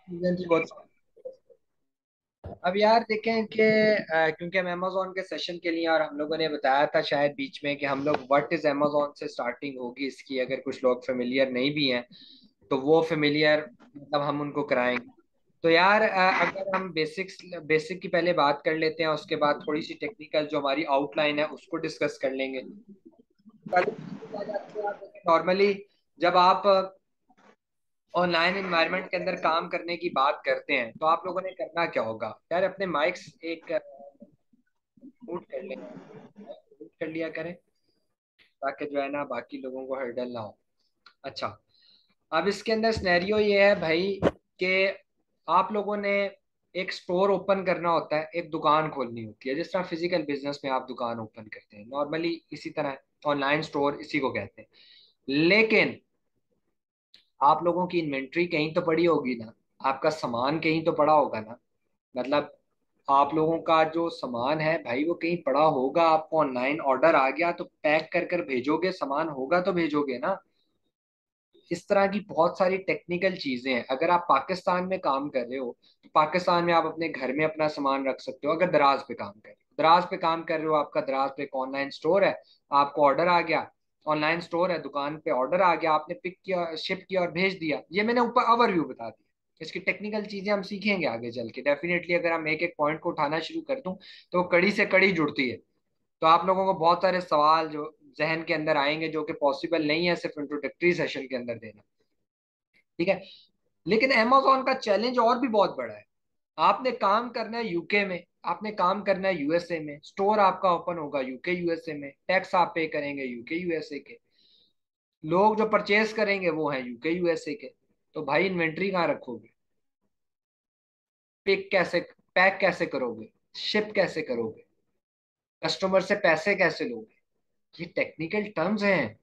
जी बहुत। अब यार देखें कि क्योंकि हम अमेजोन के सेशन के लिए, और हम लोगों ने बताया था शायद बीच में कि हम लोग व्हाट इज अमेजोन से स्टार्टिंग होगी इसकी, अगर कुछ लोग फेमिलियर नहीं भी हैं तो वो फेमिलियर मतलब हम उनको कराएंगे। तो यार अगर हम बेसिक्स बेसिक की पहले बात कर लेते हैं, उसके बाद थोड़ी सी टेक्निकल जो हमारी आउटलाइन है उसको डिस्कस कर लेंगे। पहले basic आ जाती है यार, देखिए नॉर्मली जब आप ऑनलाइन एनवायरनमेंट के अंदर काम करने की बात करते हैं तो आप लोगों ने करना क्या होगा यार, अपने माइक्स एक म्यूट कर लें, म्यूट कर लिया करें ताकि जो है ना बाकी लोगों को हर्डल ना हो। अच्छा, अब इसके अंदर सिनेरियो ये है भाई कि आप लोगों ने एक स्टोर ओपन करना होता है, एक दुकान खोलनी होती है, जिस तरह फिजिकल बिजनेस में आप दुकान ओपन करते हैं नॉर्मली इसी तरह ऑनलाइन स्टोर इसी को कहते हैं। लेकिन आप लोगों की इन्वेंट्री कहीं तो पड़ी होगी ना, आपका सामान कहीं तो पड़ा होगा ना, मतलब आप लोगों का जो सामान है भाई वो कहीं पड़ा होगा, आपको ऑनलाइन ऑर्डर आ गया तो पैक कर कर भेजोगे, सामान होगा तो भेजोगे ना। इस तरह की बहुत सारी टेक्निकल चीजें हैं। अगर आप पाकिस्तान में काम कर रहे हो तो पाकिस्तान में आप अपने घर में अपना सामान रख सकते हो। अगर दराज पे काम कर रहे हो, दराज पे काम कर रहे हो, आपका दराज पे एक ऑनलाइन स्टोर है, आपको ऑर्डर आ गया, ऑनलाइन स्टोर है, दुकान पे ऑर्डर आ गया, आपने पिक किया, शिप किया और भेज दिया। ये मैंने ऊपर ओवरव्यू बता दिया, इसकी टेक्निकल चीजें हम सीखेंगे आगे चल के डेफिनेटली। अगर हम एक एक पॉइंट को उठाना शुरू कर दूं तो वो कड़ी से कड़ी जुड़ती है। तो आप लोगों को बहुत सारे सवाल जो जहन के अंदर आएंगे जो कि पॉसिबल नहीं है सिर्फ इंट्रोडक्टरी सेशन के अंदर देना, ठीक है। लेकिन अमेजोन का चैलेंज और भी बहुत बड़ा है। आपने काम करना है यूके में, आपने काम करना है यूएसए में, स्टोर आपका ओपन होगा यूके यूएसए में, टैक्स आप पे करेंगे यूके यूएसए के, लोग जो परचेस करेंगे वो हैं यूके यूएसए के। तो भाई इन्वेंट्री कहाँ रखोगे, पिक कैसे, पैक कैसे करोगे, शिप कैसे करोगे, कस्टमर से पैसे कैसे लोगे? ये टेक्निकल टर्म्स हैं,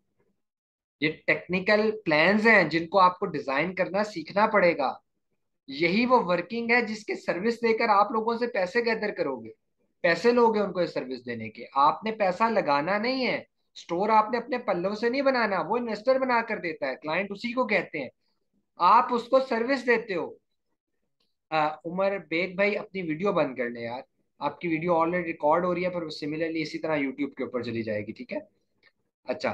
ये टेक्निकल प्लान्स हैं जिनको आपको डिजाइन करना सीखना पड़ेगा। यही वो वर्किंग है जिसके सर्विस देकर आप लोगों से पैसे गैदर करोगे, पैसे लोगे उनको ये सर्विस देने के। आपने पैसा लगाना नहीं है, स्टोर आपने अपने पल्लों से नहीं बनाना, वो इन्वेस्टर बना कर देता है, क्लाइंट उसी को कहते हैं, आप उसको सर्विस देते हो। उमर बेग भाई अपनी वीडियो बंद कर ले यार, आपकी वीडियो ऑलरेडी रिकॉर्ड हो रही है पर सिमिलरली इसी तरह यूट्यूब के ऊपर चली जाएगी, ठीक है। अच्छा,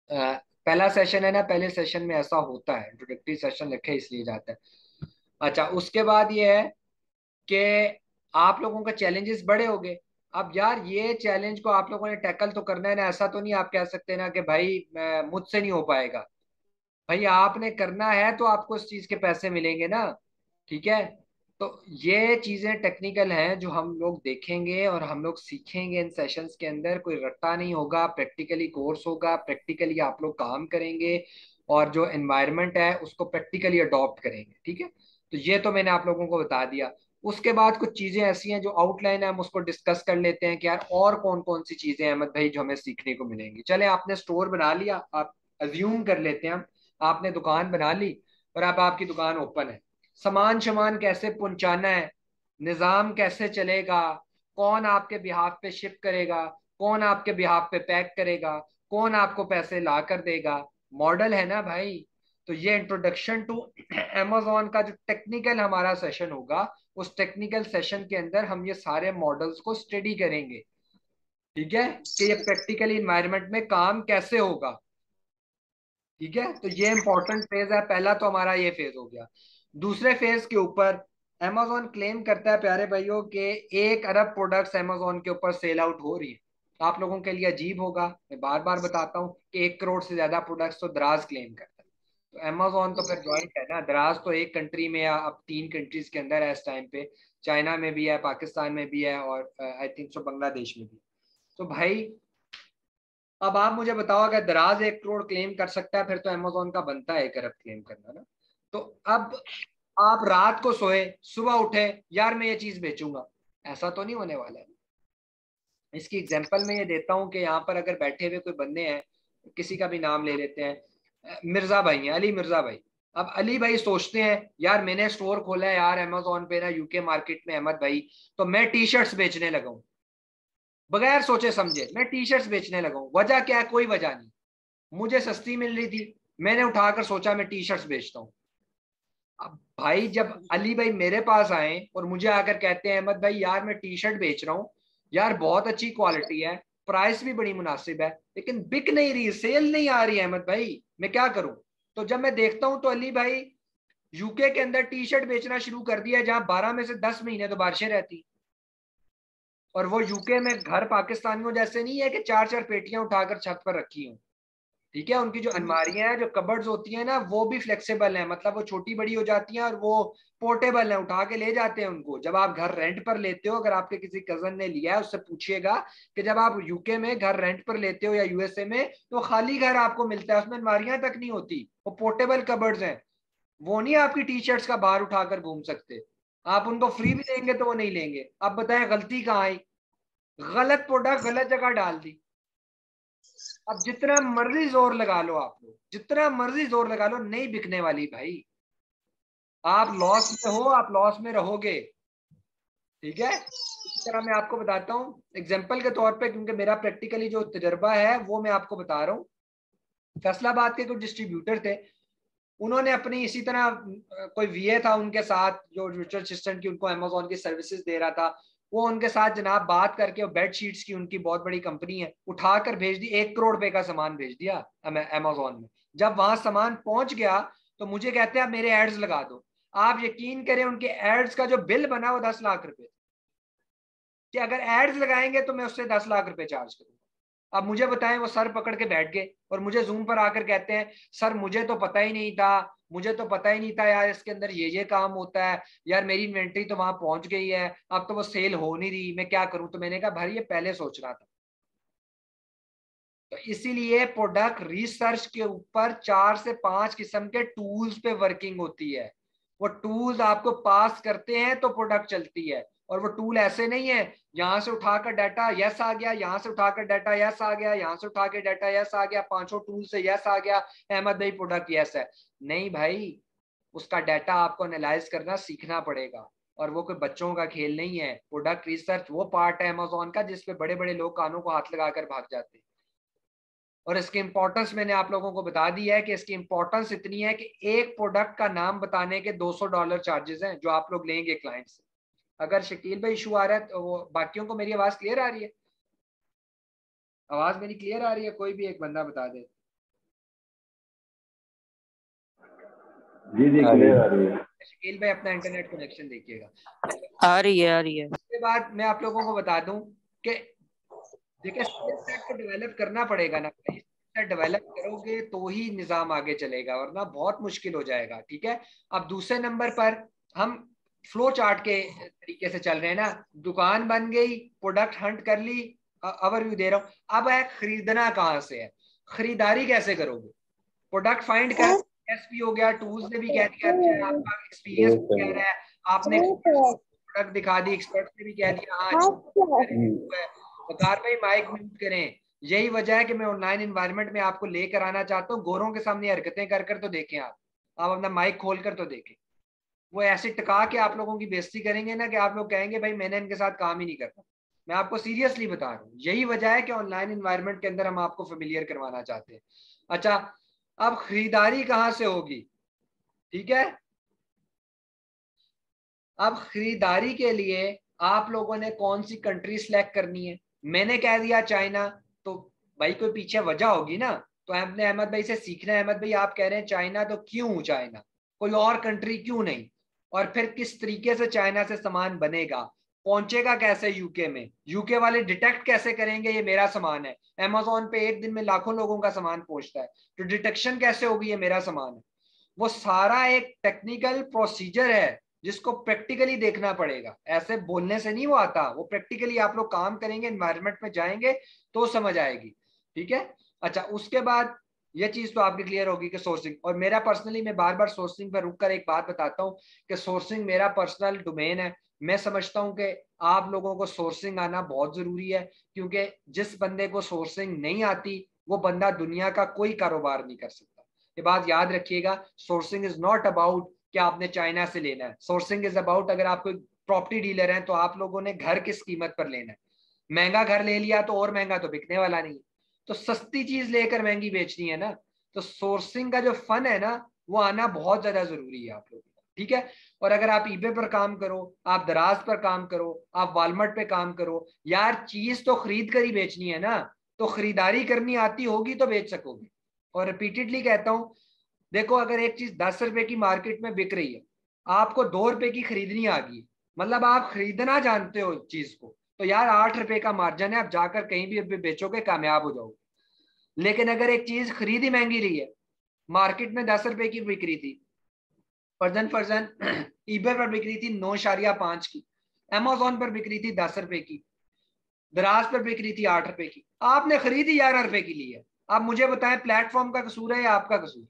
पहला सेशन है ना, पहले सेशन में ऐसा होता है, इंट्रोडक्टरी सेशन रखे इसलिए जाता है। अच्छा, उसके बाद ये है कि आप लोगों का चैलेंजेस बड़े हो गए। अब यार ये चैलेंज को आप लोगों ने टैकल तो करना है ना, ऐसा तो नहीं आप कह सकते ना कि भाई मुझसे नहीं हो पाएगा। भाई आपने करना है तो आपको इस चीज के पैसे मिलेंगे ना, ठीक है। तो ये चीजें टेक्निकल हैं जो हम लोग देखेंगे और हम लोग सीखेंगे इन सेशंस के अंदर। कोई रट्टा नहीं होगा, प्रैक्टिकली कोर्स होगा, प्रैक्टिकली आप लोग काम करेंगे और जो एनवायरनमेंट है उसको प्रैक्टिकली अडॉप्ट करेंगे, ठीक है। तो ये तो मैंने आप लोगों को बता दिया। उसके बाद कुछ चीजें ऐसी हैं जो आउटलाइन है, हम उसको डिस्कस कर लेते हैं कि यार और कौन कौन सी चीजें हैं अहमद भाई जो हमें सीखने को मिलेंगी। चले, आपने स्टोर बना लिया, आप अज्यूम कर लेते हैं हम, आपने दुकान बना ली और अब आपकी दुकान ओपन है। सामान सामान कैसे पहुंचाना है, निजाम कैसे चलेगा, कौन आपके बिहाफ पे शिप करेगा, कौन आपके बिहाफ पे पैक करेगा, कौन आपको पैसे ला कर देगा, मॉडल है ना भाई। तो ये इंट्रोडक्शन टू अमेजोन का जो टेक्निकल हमारा सेशन होगा, उस टेक्निकल सेशन के अंदर हम ये सारे मॉडल्स को स्टडी करेंगे, ठीक है, कि ये प्रैक्टिकली इन्वायरमेंट में काम कैसे होगा, ठीक है। तो ये इंपॉर्टेंट फेज है, पहला तो हमारा ये फेज हो गया। दूसरे फेज के ऊपर amazon क्लेम करता है प्यारे भाइयों कि 1 अरब प्रोडक्ट्स amazon के ऊपर सेल आउट हो रही है। आप लोगों के लिए अजीब होगा, मैं बार बार बताता हूँ कि 1 करोड़ से ज्यादा प्रोडक्ट्स तो दराज क्लेम करता है। तो amazon तो फिर ज्वाइंट है ना, दराज तो एक कंट्री में या अब 3 कंट्रीज के अंदर है इस टाइम पे, चाइना में भी है, पाकिस्तान में भी है और आई थिंक सो बांग्लादेश में भी। तो भाई अब आप मुझे बताओ, अगर दराज 1 करोड़ क्लेम कर सकता है फिर तो अमेजोन का बनता है 1 अरब क्लेम करना ना। तो अब आप रात को सोए, सुबह उठे, यार मैं ये चीज बेचूंगा, ऐसा तो नहीं होने वाला है। इसकी एग्जांपल मैं ये देता हूँ कि यहाँ पर अगर बैठे हुए कोई बंदे हैं, किसी का भी नाम ले लेते हैं, मिर्जा भाई हैं, अली मिर्जा भाई। अब अली भाई सोचते हैं यार मैंने स्टोर खोला है यार अमेजोन पे ना यूके मार्केट में अहमद भाई, तो मैं टी शर्ट्स बेचने लगा हूँ, बगैर सोचे समझे मैं टी शर्ट्स बेचने लगा हूँ। वजह क्या है? कोई वजह नहीं, मुझे सस्ती मिल रही थी, मैंने उठाकर सोचा मैं टी शर्ट्स बेचता हूँ। अब भाई जब अली भाई मेरे पास आए और मुझे आकर कहते हैं अहमद भाई यार मैं टी शर्ट बेच रहा हूँ, यार बहुत अच्छी क्वालिटी है, प्राइस भी बड़ी मुनासिब है, लेकिन बिक नहीं रही, सेल नहीं आ रही है अहमद भाई, मैं क्या करूं? तो जब मैं देखता हूं तो अली भाई यूके के अंदर टी शर्ट बेचना शुरू कर दिया, जहां 12 में से 10 महीने तो बारिशें रहती। और वो यूके में घर पाकिस्तानियों जैसे नहीं है कि चार चार पेटियां उठाकर छत पर रखी हूं। ठीक है, उनकी जो अलमारियां हैं, जो कबर्ड्स होती हैं ना, वो भी फ्लेक्सिबल हैं, मतलब वो छोटी बड़ी हो जाती हैं और वो पोर्टेबल हैं, उठा के ले जाते हैं उनको। जब आप घर रेंट पर लेते हो, अगर आपके किसी कजन ने लिया है उससे पूछिएगा कि जब आप यूके में घर रेंट पर लेते हो या यूएसए में, तो खाली घर आपको मिलता है, उसमें अलमारियां तक नहीं होती, वो पोर्टेबल कबर्ड्स हैं। वो नहीं आपकी टी शर्ट्स का बाहर उठाकर घूम सकते। आप उनको फ्री भी देंगे तो वो नहीं लेंगे। अब बताएं गलती कहाँ आई? गलत प्रोडक्ट गलत जगह डाल दी। अब जितना मर्जी जोर लगा लो आप लोग, जितना मर्जी जोर लगा लो, नहीं बिकने वाली भाई। आप लॉस में हो, आप लॉस में रहोगे। ठीक है, इस तरह मैं आपको बताता हूँ एग्जाम्पल के तौर पे, क्योंकि मेरा प्रैक्टिकली जो तजर्बा है वो मैं आपको बता रहा हूँ। फैसलाबाद के कुछ डिस्ट्रीब्यूटर थे, उन्होंने अपनी इसी तरह कोई वीए था उनके साथ जो वर्चुअल असिस्टेंट की उनको अमेजोन की सर्विसेज दे रहा था, वो उनके साथ जनाब बात करके, बेड शीट्स की उनकी बहुत बड़ी कंपनी है, उठाकर भेज दी, 1 करोड़ रुपए का सामान भेज दिया अमेजोन में। जब वहां सामान पहुंच गया तो मुझे कहते हैं आप मेरे एड्स लगा दो। आप यकीन करें उनके एड्स का जो बिल बना वो 10 लाख रुपए, कि अगर एड्स लगाएंगे तो मैं उससे 10 लाख रुपए चार्ज करूंगा। अब मुझे बताएं, वो सर पकड़ के बैठ गए और मुझे जूम पर आकर कहते हैं सर मुझे तो पता ही नहीं था, मुझे तो पता ही नहीं था यार इसके अंदर ये काम होता है, यार मेरी इन्वेंट्री तो वहां पहुंच गई है, अब तो वो सेल हो नहीं रही, मैं क्या करूं? तो मैंने कहा भाई ये पहले सोचना था। तो इसीलिए प्रोडक्ट रिसर्च के ऊपर 4 से 5 किस्म के टूल्स पे वर्किंग होती है। वो टूल्स आपको पास करते हैं तो प्रोडक्ट चलती है। और वो टूल ऐसे नहीं है यहां से उठाकर डाटा यस आ गया, यहां से उठाकर डाटा यस आ गया, यहां से उठा के डाटा यस आ गया, पांचों टूल से यस आ गया, अहमद भाई प्रोडक्ट यस है। नहीं भाई, उसका डाटा आपको एनालाइज करना सीखना पड़ेगा। और वो कोई बच्चों का खेल नहीं है। प्रोडक्ट रिसर्च वो पार्ट है अमेजोन का जिसपे बड़े बड़े लोग कानों को हाथ लगाकर भाग जाते हैं। और इसकी इंपॉर्टेंस मैंने आप लोगों को बता दी है कि इसकी इंपॉर्टेंस इतनी है कि एक प्रोडक्ट का नाम बताने के $200 चार्जेस हैं जो आप लोग लेंगे क्लाइंट से। अगर शकील भाई इशू आ रहा है तो वो बाकियों को मेरी आवाज क्लियर आ रही है? आवाज मेरी क्लियर आ रही है? कोई भी एक बंदा बता दे। जी जी क्लियर आ रही है। शकील भाई अपना इंटरनेट कनेक्शन देखिएगा। आ रही है, आ रही है। उसके बाद मैं आप लोगों को बता दूं कि देखिए स्किल सेट को डेवलप करना पड़ेगा ना भाई। स्किल सेट डेवलप करोगे तो ही निजाम आगे चलेगा, वरना बहुत मुश्किल हो जाएगा। ठीक है, अब दूसरे नंबर पर हम फ्लो चार्ट के तरीके से चल रहे हैं ना। दुकान बन गई, प्रोडक्ट हंट कर ली, ओवरव्यू दे रहा हूँ। अब है खरीदना कहाँ से है, खरीदारी कैसे करोगे? प्रोडक्ट फाइंड कर, एसपी हो गया, टूल्स ने भी कह दिया, अच्छा आपका एक्सपीरियंस भी कह रहा है, आपने प्रोडक्ट दिखा दी, एक्सपर्ट ने भी कह दिया हाँ है। वकार भाई माइक म्यूट करें। यही वजह है कि मैं ऑनलाइन एनवायरनमेंट में आपको लेकर आना चाहता हूँ। गोरों के सामने हरकतें कर कर तो देखें, आप अपना माइक खोल कर तो देखें। वो ऐसे टका के आप लोगों की बेइज्जती करेंगे ना कि आप लोग कहेंगे भाई मैंने इनके साथ काम ही नहीं करना। मैं आपको सीरियसली बता रहा हूँ, यही वजह है कि ऑनलाइन एनवायरनमेंट के अंदर हम आपको फेमिलियर करवाना चाहते हैं। अच्छा, अब खरीदारी कहाँ से होगी? ठीक है, अब खरीदारी के लिए आप लोगों ने कौन सी कंट्री सिलेक्ट करनी है? मैंने कह दिया चाइना, तो भाई कोई पीछे वजह होगी ना। तो हमने अहमद भाई से सीखना है, अहमद भाई आप कह रहे हैं चाइना, तो क्यों चाइना, कोई और कंट्री क्यों नहीं? और फिर किस तरीके से चाइना से सामान बनेगा, पहुंचेगा कैसे यूके में, यूके वाले डिटेक्ट कैसे करेंगे ये मेरा सामान है? अमेजोन पे एक दिन में लाखों लोगों का सामान पहुंचता है, तो डिटेक्शन कैसे होगी ये मेरा सामान है? वो सारा एक टेक्निकल प्रोसीजर है जिसको प्रैक्टिकली देखना पड़ेगा। ऐसे बोलने से नहीं वो आता, वो प्रैक्टिकली आप लोग काम करेंगे, एनवायरनमेंट में जाएंगे तो समझ आएगी। ठीक है, अच्छा उसके बाद ये चीज तो आपकी क्लियर होगी कि सोर्सिंग। और मेरा पर्सनली, मैं बार बार सोर्सिंग पर रुक कर एक बात बताता हूँ कि सोर्सिंग मेरा पर्सनल डोमेन है। मैं समझता हूँ कि आप लोगों को सोर्सिंग आना बहुत जरूरी है, क्योंकि जिस बंदे को सोर्सिंग नहीं आती वो बंदा दुनिया का कोई कारोबार नहीं कर सकता। ये बात याद रखिएगा, सोर्सिंग इज नॉट अबाउट कि आपने चाइना से लेना है। सोर्सिंग इज अबाउट अगर आप कोई प्रॉपर्टी डीलर हैं तो आप लोगों ने घर किस कीमत पर लेना है। महंगा घर ले लिया तो और महंगा तो बिकने वाला नहीं, तो सस्ती चीज लेकर महंगी बेचनी है ना। तो सोर्सिंग का जो फन है ना, वो आना बहुत ज्यादा जरूरी है आप लोगों को। ठीक है। और अगर आप ईबे पर काम करो, आप दराज पर काम करो, आप वालमार्ट पे काम करो, यार चीज तो खरीद कर ही बेचनी है ना, तो खरीदारी करनी आती होगी तो बेच सकोगे। और रिपीटेडली कहता हूं, देखो अगर एक चीज 10 रुपए की मार्केट में बिक रही है, आपको 2 रुपए की खरीदनी आ गई, मतलब आप खरीदना जानते हो चीज को, तो यार 8 रुपए का मार्जिन है, आप जाकर कहीं भी बेचोगे, कामयाब हो जाओगे। लेकिन अगर एक चीज खरीदी महंगी रही है, मार्केट में 10 रुपए की बिक रही थी, फर्जन फर्जन ईबे पर बिक रही थी 9.5 की, अमेजोन पर बिक रही थी 10 रुपए की, दराज पर बिक रही थी 8 रुपए की, आपने खरीदी 11 रुपए की ली है। आप मुझे बताएं, प्लेटफॉर्म का कसूर है या आपका कसूर?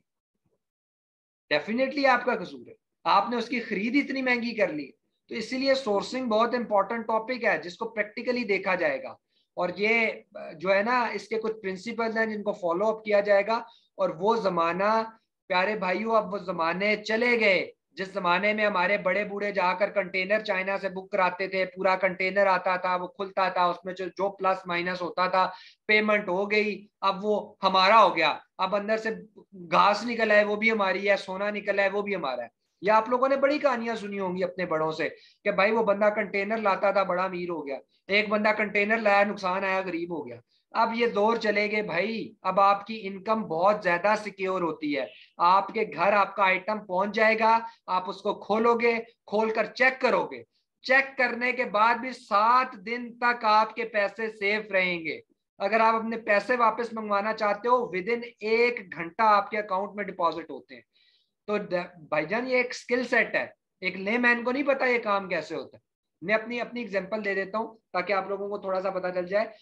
डेफिनेटली आपका कसूर है, आपने उसकी खरीद इतनी महंगी कर ली। तो इसीलिए सोर्सिंग बहुत इंपॉर्टेंट टॉपिक है जिसको प्रैक्टिकली देखा जाएगा, और ये जो है ना, इसके कुछ प्रिंसिपल्स हैं जिनको फॉलो अप किया जाएगा। और वो जमाना, प्यारे भाइयों, अब वो जमाने चले गए जिस जमाने में हमारे बड़े बूढ़े जाकर कंटेनर चाइना से बुक कराते थे, पूरा कंटेनर आता था, वो खुलता था, उसमें जो प्लस माइनस होता था, पेमेंट हो गई, अब वो हमारा हो गया। अब अंदर से घास निकल आए वो भी हमारी है, सोना निकल आए वो भी हमारा है। या आप लोगों ने बड़ी कहानियां सुनी होंगी अपने बड़ों से कि भाई वो बंदा कंटेनर लाता था, बड़ा अमीर हो गया, एक बंदा कंटेनर लाया, नुकसान आया, गरीब हो गया। अब ये दौर चले गए भाई, अब आपकी इनकम बहुत ज्यादा सिक्योर होती है। आपके घर आपका आइटम पहुंच जाएगा, आप उसको खोलोगे, खोलकर चेक करोगे, चेक करने के बाद भी 7 दिन तक आपके पैसे सेफ रहेंगे। अगर आप अपने पैसे वापस मंगवाना चाहते हो, विद इन 1 घंटा आपके अकाउंट में डिपॉजिट होते हैं। तो भाईजान ये एक स्किल सेट है, एक लेमैन को नहीं पता ये काम कैसे होता है। मैं अपनी अपनी एग्जांपल दे देता हूँ ताकि आप लोगों को थोड़ा सा पता चल जाए।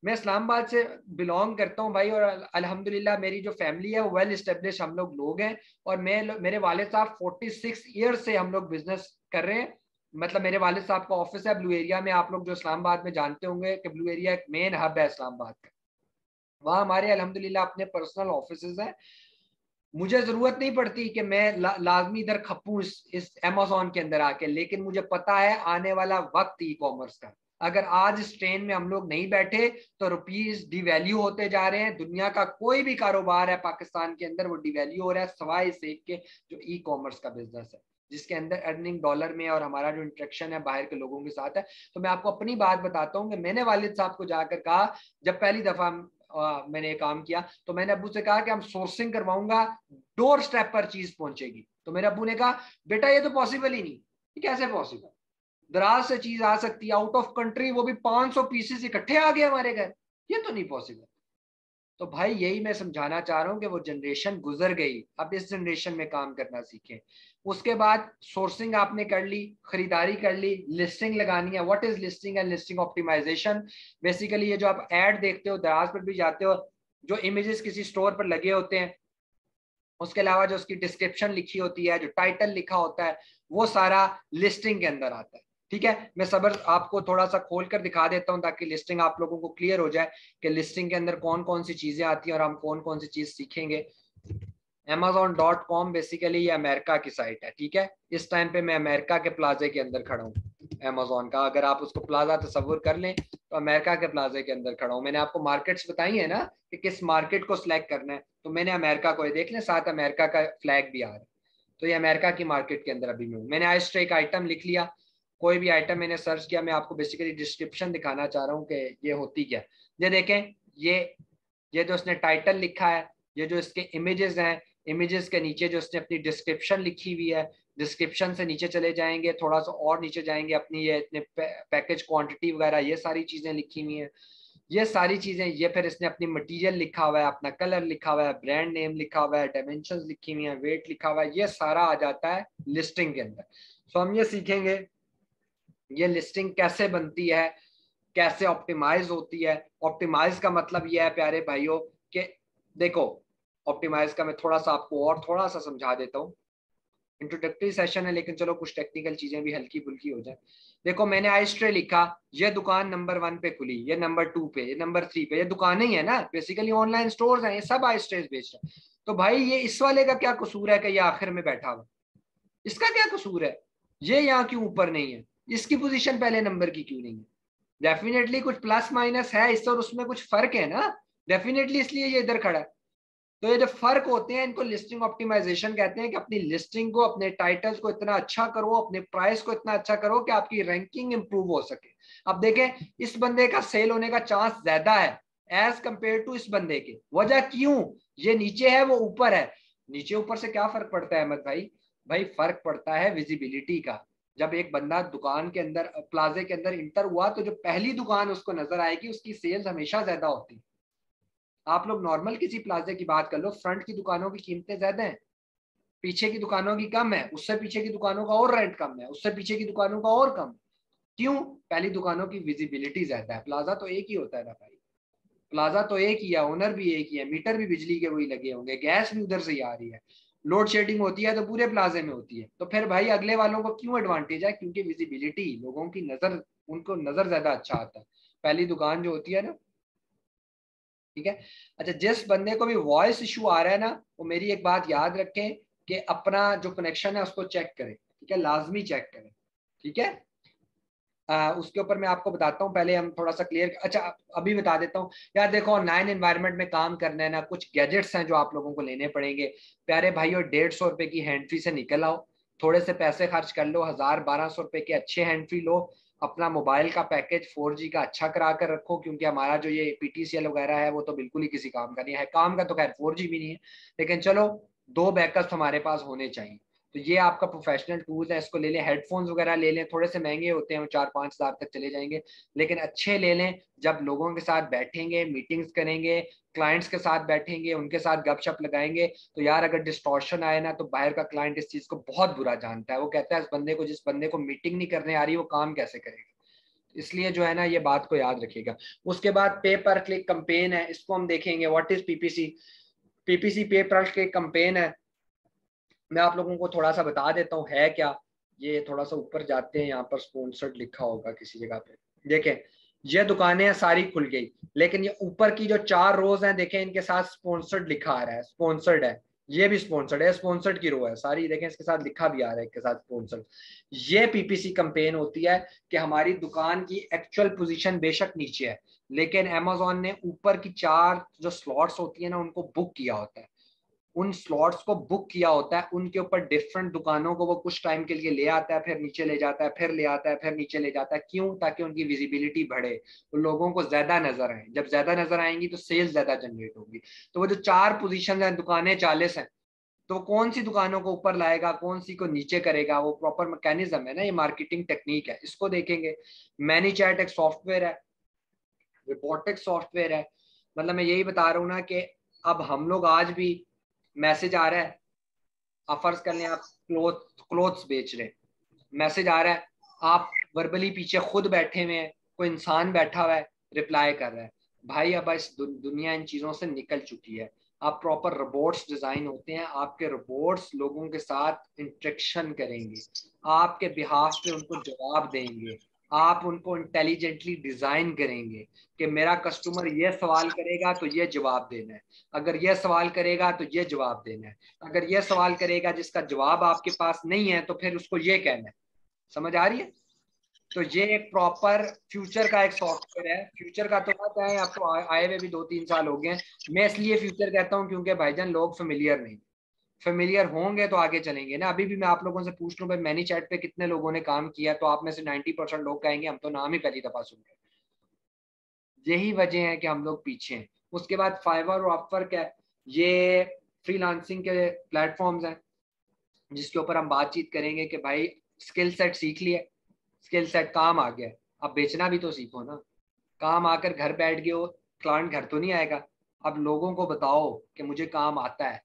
मैं इस्लामाबाद से बिलोंग करता हूँ भाई, और अल्हम्दुलिल्लाह मेरी जो फैमिली है वो वेल एस्टेब्लिश हम लोग हैं। और मेरे वालिद साहब 46 ईयर्स से हम लोग बिजनेस कर रहे हैं। मतलब मेरे वालिद साहब का ऑफिस है ब्लू एरिया में, आप लोग जो इस्लामाबाद में जानते होंगे कि ब्लू एरिया एक मेन हब है इस्लामाबाद का, वहाँ हमारे अल्हम्दुलिल्लाह अपने पर्सनल ऑफिसेज हैं। मुझे जरूरत नहीं पड़ती कि मैं लाजमी इधर खपूं इस अमेजोन के अंदर आके, लेकिन मुझे पता है आने वाला वक्त ई कॉमर्स का। अगर आज इस ट्रेन में हम लोग नहीं बैठे तो रुपीज डिवैल्यू होते जा रहे हैं। दुनिया का कोई भी कारोबार है पाकिस्तान के अंदर वो डिवैल्यू हो रहा है, सवाए इस एक के जो ई कॉमर्स का बिजनेस है, जिसके अंदर अर्निंग डॉलर में और हमारा जो इंटरेक्शन है बाहर के लोगों के साथ है। तो मैं आपको अपनी बात बताता हूँ कि मैंने वालिद साहब को जाकर कहा, जब पहली दफा मैंने ये काम किया, तो मैंने अब्बू से कहा कि हम सोर्सिंग करवाऊंगा, डोर स्टेप पर चीज पहुंचेगी। तो मेरे अब्बू ने कहा बेटा ये तो पॉसिबल ही नहीं, ये कैसे पॉसिबल, दराज से चीज आ सकती है, आउट ऑफ कंट्री, वो भी 500 पीसेस इकट्ठे आ गए हमारे घर, ये तो नहीं पॉसिबल। तो भाई यही मैं समझाना चाह रहा हूँ कि वो जनरेशन गुजर गई, अब इस जनरेशन में काम करना सीखें। उसके बाद सोर्सिंग आपने कर ली, खरीदारी कर ली, लिस्टिंग लगानी है। What is listing and listing optimization? Basically ये जो आप ऐड देखते हो, दराज पर भी जाते हो, जो इमेजेस किसी स्टोर पर लगे होते हैं, उसके अलावा जो उसकी डिस्क्रिप्शन लिखी होती है, जो टाइटल लिखा होता है, वो सारा लिस्टिंग के अंदर आता है। ठीक है, मैं सबर आपको थोड़ा सा खोल कर दिखा देता हूं ताकि लिस्टिंग आप लोगों को क्लियर हो जाए कि लिस्टिंग के अंदर कौन कौन सी चीजें आती हैं और हम कौन कौन सी चीज सीखेंगे। Amazon.com बेसिकली ये अमेरिका की साइट है। ठीक है, इस टाइम पे मैं अमेरिका के प्लाजे के अंदर खड़ा हूँ। अमेजोन का अगर आप उसको प्लाजा तस्वुर कर लें तो अमेरिका के प्लाजे के अंदर खड़ा हूँ। मैंने आपको मार्केट्स बताई है ना कि किस मार्केट को सिलेक्ट करना है, तो मैंने अमेरिका को, देख लें साथ अमेरिका का फ्लैग भी आ रहा है। तो ये अमेरिका की मार्केट के अंदर अभी मैं हूँ। मैंने आज एक आइटम लिख लिया, कोई भी आइटम मैंने सर्च किया, मैं आपको बेसिकली डिस्क्रिप्शन दिखाना चाह रहा हूँ कि ये होती क्या। ये देखें, ये जो उसने टाइटल लिखा है, ये जो इसके इमेजेस हैं, इमेजेस के नीचे जो उसने अपनी डिस्क्रिप्शन लिखी हुई है, डिस्क्रिप्शन से नीचे चले जाएंगे, थोड़ा सा और नीचे जाएंगे, अपनी ये इतने पैकेज क्वांटिटी वगैरह ये सारी चीजें लिखी हुई हैं। ये सारी चीजें, ये फिर इसने अपनी मटेरियल लिखा हुआ है, अपना कलर लिखा हुआ है, ब्रांड नेम लिखा हुआ है, डायमेंशंस लिखी हुई हैं, वेट लिखा हुआ है, ये सारा आ जाता है लिस्टिंग के अंदर। सो हम ये सीखेंगे ये लिस्टिंग कैसे बनती है, कैसे ऑप्टिमाइज होती है। ऑप्टिमाइज का मतलब यह है प्यारे भाइयों कि देखो, ऑप्टिमाइज का मैं थोड़ा सा आपको और थोड़ा सा समझा देता हूँ। इंट्रोडक्टरी सेशन है लेकिन चलो कुछ टेक्निकल चीजें भी हल्की फुल्की हो जाए। देखो मैंने आइस्ट्रे लिखा, ये दुकान नंबर 1 पे खुली, ये नंबर 2 पे, ये नंबर 3 पे, ये दुकानें ही है ना, बेसिकली ऑनलाइन स्टोर्स हैं, ये सब आइस्ट्रेस बेच रहे हैं। तो भाई ये इस वाले का क्या कसूर है कि ये आखिर में बैठा हुआ, इसका क्या कसूर है, ये यहाँ क्यों ऊपर नहीं है, इसकी पोजीशन पहले नंबर की क्यों नहीं है? डेफिनेटली कुछ प्लस माइनस है इससे और उसमें कुछ फर्क है ना, डेफिनेटली इसलिए ये इधर खड़ा है। तो ये जो फर्क होते हैं इनको लिस्टिंग ऑप्टिमाइजेशन कहते हैं, कि अपनी लिस्टिंग को, अपने टाइटल्स को इतना अच्छा करो, अपने प्राइस को इतना अच्छा करो कि आपकी रैंकिंग इंप्रूव हो सके। अब देखें, इस बंदे का सेल होने का चांस ज्यादा है एज कंपेयर टू इस बंदे के। वजह क्यों? ये नीचे है, वो ऊपर है। नीचे ऊपर से क्या फर्क पड़ता है अहमद भाई? भाई फर्क पड़ता है विजिबिलिटी का। जब एक बंदा दुकान के अंदर, प्लाजे के अंदर इंटर हुआ, तो जो पहली दुकान उसको नजर आएगी उसकी सेल्स हमेशा ज्यादा होती है। आप लोग नॉर्मल किसी प्लाजे की बात कर लो, फ्रंट की दुकानों की कीमतें ज्यादा हैं, पीछे की दुकानों की कम है, उससे पीछे की दुकानों का और रेंट कम है, उससे पीछे की दुकानों का और कम। क्यों? पहली दुकानों की विजिबिलिटी ज्यादा है। प्लाजा तो एक ही होता है ना भाई, प्लाजा तो एक ही है, ओनर भी एक ही है, मीटर भी बिजली के वही लगे होंगे, गैस भी उधर से ही आ रही है। लोड शेडिंग होती है तो पूरे प्लाजे में होती है। तो फिर भाई अगले वालों को क्यों एडवांटेज है? क्योंकि विजिबिलिटी, लोगों की नजर, उनको नजर ज्यादा अच्छा आता है पहली दुकान जो होती है ना। ठीक है। अच्छा, जिस बंदे को भी वॉइस इशू आ रहा है ना, वो मेरी एक बात याद रखें कि अपना जो कनेक्शन है उसको चेक करें। ठीक है, लाजमी चेक करें। ठीक है। उसके ऊपर मैं आपको बताता हूँ, पहले हम थोड़ा सा क्लियर, अच्छा अभी बता देता हूँ। यार देखो, ऑनलाइन एनवायरनमेंट में काम करना है ना, कुछ गैजेट्स हैं जो आप लोगों को लेने पड़ेंगे। प्यारे भाई, और 150 रुपए की हैंड फ्री से निकल आओ। थोड़े से पैसे खर्च कर लो, 1000-1200 रुपए के अच्छे हैंड फ्री लो। अपना मोबाइल का पैकेज 4G का अच्छा करा कर रखो, क्योंकि हमारा जो ये PTCL वगैरह है वो तो बिल्कुल ही किसी काम का नहीं है। काम का तो खैर 4G भी नहीं है, लेकिन चलो 2 बैकअप्स हमारे पास होने चाहिए। तो ये आपका प्रोफेशनल टूल है, इसको ले लें। हेडफोन्स वगैरह ले लें, थोड़े से महंगे होते हैं, वो 4-5 हज़ार तक चले जाएंगे, लेकिन अच्छे ले लें। जब लोगों के साथ बैठेंगे, मीटिंग्स करेंगे, क्लाइंट्स के साथ बैठेंगे, उनके साथ गपशप लगाएंगे, तो यार अगर डिस्टॉर्शन आए ना, तो बाहर का क्लाइंट इस चीज को बहुत बुरा जानता है। वो कहता है इस बंदे को, जिस बंदे को मीटिंग नहीं करने आ रही, वो काम कैसे करेगा? इसलिए जो है ना, ये बात को याद रखिएगा। उसके बाद पे पर क्लिक कंपेन है, इसको हम देखेंगे। What is PPC? PPC पे पर क्लिक कंपेन है। मैं आप लोगों को थोड़ा सा बता देता हूँ है क्या। ये थोड़ा सा ऊपर जाते हैं, यहाँ पर स्पॉन्सर्ड लिखा होगा किसी जगह पे, देखें। ये दुकानें सारी खुल गई, लेकिन ये ऊपर की जो 4 रोज हैं, देखें इनके साथ स्पॉन्सर्ड लिखा आ रहा है, स्पॉन्सर्ड है। ये भी स्पॉन्सर्ड है, स्पॉन्सर्ड की रो है सारी, देखें इसके साथ लिखा भी आ रहा है इसके साथ स्पॉन्सर्ड। ये PPC कंपेन होती है कि हमारी दुकान की एक्चुअल पोजीशन बेशक नीचे है, लेकिन अमेजोन ने ऊपर की 4 जो स्लॉट्स होती है ना, उनको बुक किया होता है। उन स्लॉट्स को बुक किया होता है, उनके ऊपर डिफरेंट दुकानों को वो कुछ टाइम के लिए ले आता है, फिर नीचे ले जाता है, फिर ले आता है, फिर नीचे ले जाता है। क्यों? ताकि उनकी विजिबिलिटी बढ़े, तो लोगों को ज्यादा नजर आए। जब ज्यादा नजर आएंगी तो सेल्स ज्यादा जनरेट होगी। तो वो जो 4 पोजीशन है, दुकानें 40 हैं, तो कौन सी दुकानों को ऊपर लाएगा, कौन सी को नीचे करेगा, वो प्रॉपर मैकेनिज्म है ना, ये मार्केटिंग टेक्निक है, इसको देखेंगे। मैनी चैट एक सॉफ्टवेयर है, रोबोटिक सॉफ्टवेयर है। मतलब मैं यही बता रहा हूँ ना कि अब हम लोग आज भी, मैसेज आ रहा है, आप फर्ज कर लें आप क्लोथ्स बेच रहे हैं, मैसेज आ रहा है, आप वर्बली पीछे खुद बैठे हुए हैं, कोई इंसान बैठा हुआ है, रिप्लाई कर रहा है। भाई अब इस दुनिया इन चीजों से निकल चुकी है। आप प्रॉपर रोबोट्स डिजाइन होते हैं, आपके रोबोट्स लोगों के साथ इंटरेक्शन करेंगे, आपके बिहाफ पे उनको जवाब देंगे। आप उनको इंटेलिजेंटली डिजाइन करेंगे कि मेरा कस्टमर ये सवाल करेगा तो ये जवाब देना है, अगर ये सवाल करेगा तो ये जवाब देना है, अगर ये सवाल करेगा जिसका जवाब आपके पास नहीं है तो फिर उसको ये कहना है। समझ आ रही है? तो ये एक प्रॉपर फ्यूचर का एक सॉफ्टवेयर है। फ्यूचर का तो पता है आपको, आए हुए भी 2-3 साल हो गए हैं। मैं इसलिए फ्यूचर कहता हूँ क्योंकि भाईजान लोग फेमिलियर नहीं, फेमिलियर होंगे तो आगे चलेंगे ना। अभी भी मैं आप लोगों से पूछ लूं भाई, मैनी चैट पे कितने लोगों ने काम किया, तो आप में से 90% लोग कहेंगे हम तो नाम ही पहली दफा सुन रहे हैं। यही वजह है कि हम लोग पीछे हैं। उसके बाद फाइवर और अपवर्क है, ये फ्रीलांसिंग के प्लेटफॉर्म्स हैं, जिसके ऊपर हम बातचीत करेंगे कि भाई स्किल सेट सीख लिया, स्किल सेट काम आ गया, अब बेचना भी तो सीखो ना। काम आकर घर बैठ गए हो, क्लाइंट घर तो नहीं आएगा। अब लोगों को बताओ कि मुझे काम आता है,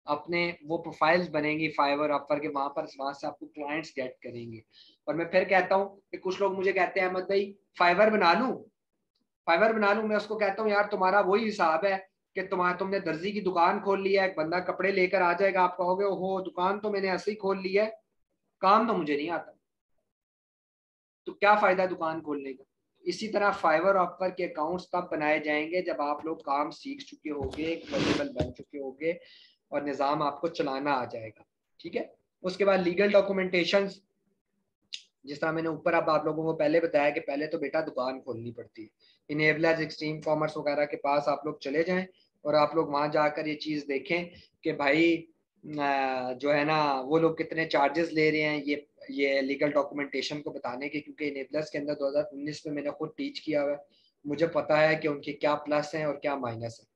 अपने वो प्रोफाइल्स बनेंगी फाइवर अपवर के, वहां से आपको क्लाइंट्स गेट करेंगे। और मैं फिर कहता हूँ कि कुछ लोग मुझे कहते हैं अहमद भाई फाइवर बना लूं, फाइवर बना लूं। मैं उसको कहता हूँ यार तुम्हारा वही हिसाब है कि तुमने दर्जी की दुकान खोल लिया है, एक बंदा कपड़े लेकर आ जाएगा, आप कहोगे ओहो दुकान तो मैंने ऐसे ही खोल ली है, काम तो मुझे नहीं आता, तो क्या फायदा दुकान खोलने का? इसी तरह फाइवर ऑफर के अकाउंट्स तब बनाए जाएंगे जब आप लोग काम सीख चुके होंगे, क्रेडिबल बन चुके होंगे, और निज़ाम आपको चलाना आ जाएगा। ठीक है। उसके बाद लीगल डॉक्यूमेंटेशन, जिस तरह मैंने ऊपर अब आप लोगों को पहले बताया कि पहले तो बेटा दुकान खोलनी पड़ती है। इनेबलर्स, एक्सट्रीम कॉमर्स वगैरह के पास आप लोग चले जाएं, और आप लोग वहां जाकर ये चीज देखें कि भाई जो है ना वो लोग कितने चार्जेस ले रहे हैं ये लीगल डॉक्यूमेंटेशन को बताने के, क्योंकि इनेबलर्स के अंदर 2019 में मैंने खुद टीच किया हुआ है, मुझे पता है कि उनके क्या प्लस हैं और क्या माइनस है।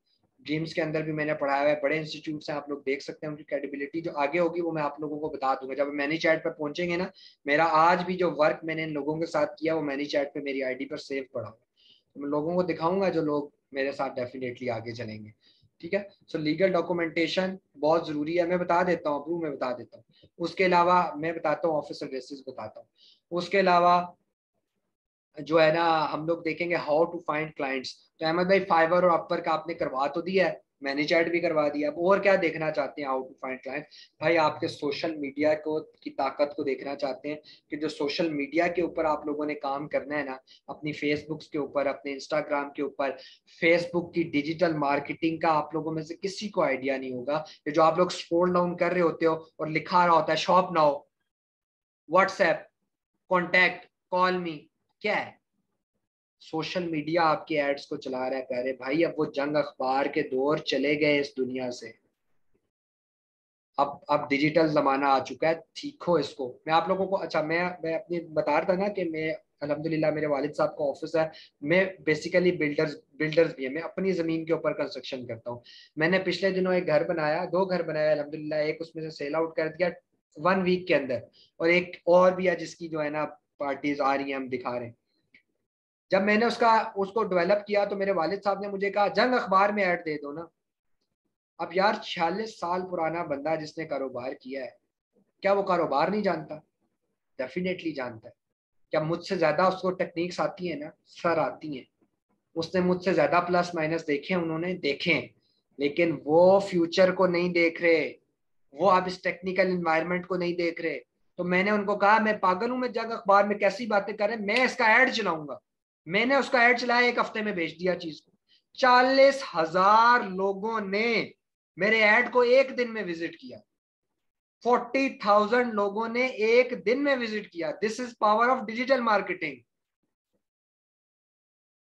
ड्रीम्स के अंदर भी मैंने पढ़ाया हुआ है, बड़े इंस्टीट्यूट्स हैं, आप लोग देख सकते हैं, उनकी क्रेडिबिलिटी जो आगे होगी वो मैं आप लोगों को बता दूंगा जब मैनी चैट पर पहुंचेंगे ना। मेरा आज भी जो वर्क मैंने इन लोगों के साथ किया वो मैनी चैट पे मेरी आईडी पर सेव पड़ा हुआ है, तो मैं लोगों को दिखाऊंगा जो लोग मेरे साथ डेफिनेटली आगे चलेंगे। ठीक है, सो लीगल डॉक्यूमेंटेशन बहुत जरूरी है, मैं बता देता हूँ अबू, मैं बता देता हूँ। उसके अलावा मैं बताता हूँ ऑफिस एड्रेसेस बताता हूँ। उसके अलावा जो है ना हम लोग देखेंगे हाउ टू फाइंड क्लाइंट्स। तो अहमद भाई फाइवर और अपवर का आपने करवा तो दिया है, मैंने चैट भी करवा दिया, अब और क्या देखना चाहते हैं हाउ टू फाइंड क्लाइंट? भाई आपके सोशल मीडिया को की ताकत को देखना चाहते हैं कि जो सोशल मीडिया के ऊपर आप लोगों ने काम करना है ना, अपनी फेसबुक के ऊपर, अपने इंस्टाग्राम के ऊपर, फेसबुक की डिजिटल मार्केटिंग का आप लोगों में से किसी को आइडिया नहीं होगा। ये जो आप लोग स्क्रॉल डाउन कर रहे होते हो और लिखा रहा होता है shop now, WhatsApp, contact, call मी, क्या है? सोशल मीडिया आपके एड्स को चला रहा है प्यारे भाई। अब वो जंग अखबार के दौर चले गए इस दुनिया से, अब डिजिटल जमाना आ चुका है, सीखो इसको। मैं आप लोगों को, अच्छा मैं अपनी बता रहा था ना कि मैं अल्हम्दुलिल्लाह मेरे वालिद साहब का ऑफिस है, मैं बेसिकली बिल्डर्स भी है, मैं अपनी जमीन के ऊपर कंस्ट्रक्शन करता हूँ। मैंने पिछले दिनों एक घर बनाया, दो घर बनाया अल्हम्दुलिल्लाह, एक उसमें से सेल आउट कर दिया 1 वीक के अंदर, और एक और भी है जिसकी जो है ना पार्टीज आ रही हैं, हम दिखा रहे हैं। जब मैंने उसको डेवलप किया तो मेरे वालिद साहब ने मुझे कहा जंग अखबार में ऐड दे दो ना। अब यार 46 साल पुराना बंदा जिसने कारोबार किया है, क्या वो कारोबार नहीं जानता? डेफिनेटली जानता है। क्या मुझसे ज्यादा उसको टेक्निक्स आती है ना? सर आती हैं। उसने मुझसे ज्यादा प्लस माइनस देखे, उन्होंने देखे हैं, लेकिन वो फ्यूचर को नहीं देख रहे, वो अब इस टेक्निकल इन्वायरमेंट को नहीं देख रहे। तो मैंने उनको कहा मैं पागल हूं, मैं जग अखबार में कैसी बातें कर रहे हैं, मैं इसका ऐड चलाऊंगा। मैंने उसका ऐड चलाया, 1 हफ्ते में बेच दिया चीज को। 40,000 लोगों ने मेरे ऐड को एक दिन में विजिट किया। 40,000 लोगों ने एक दिन में विजिट किया। This is power of digital marketing.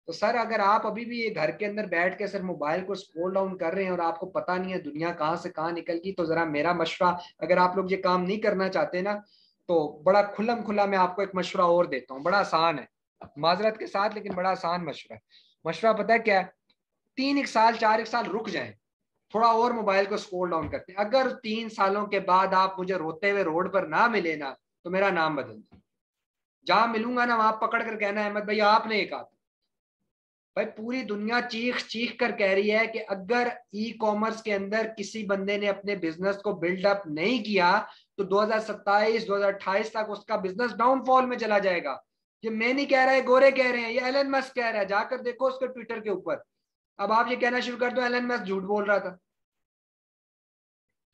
तो सर अगर आप अभी भी ये घर के अंदर बैठ के सिर्फ मोबाइल को स्क्रॉल डाउन कर रहे हैं और आपको पता नहीं है दुनिया कहाँ से कहाँ निकल गई, तो जरा मेरा मशवरा, अगर आप लोग ये काम नहीं करना चाहते ना, तो बड़ा खुल्लम खुल्ला मैं आपको एक मशवरा और देता हूँ, बड़ा आसान है, माजरत के साथ, लेकिन बड़ा आसान मशवरा है। मशवरा पता है क्या है? 3 1 साल 4 1 साल रुक जाए, थोड़ा और मोबाइल को स्क्रॉल डाउन करते हैं। अगर 3 सालों के बाद आप मुझे रोते हुए रोड पर ना मिले ना, तो मेरा नाम बदल दो। जहां मिलूंगा ना वहां पकड़ कर कहना है अहमद भाई आपने एक कहा। भाई पूरी दुनिया चीख चीख कर कह रही है कि अगर ई कॉमर्स के अंदर किसी बंदे ने अपने बिजनेस को बिल्डअप नहीं किया तो 2027 2028 तक उसका बिजनेस डाउनफॉल में चला जाएगा। ये मैं नहीं कह रहा है, गोरे कह रहे हैं, ये एलन मस्क कह रहा है, जाकर देखो उसके ट्विटर के ऊपर। अब आप ये कहना शुरू कर दो एलन मस्क झूठ बोल रहा था।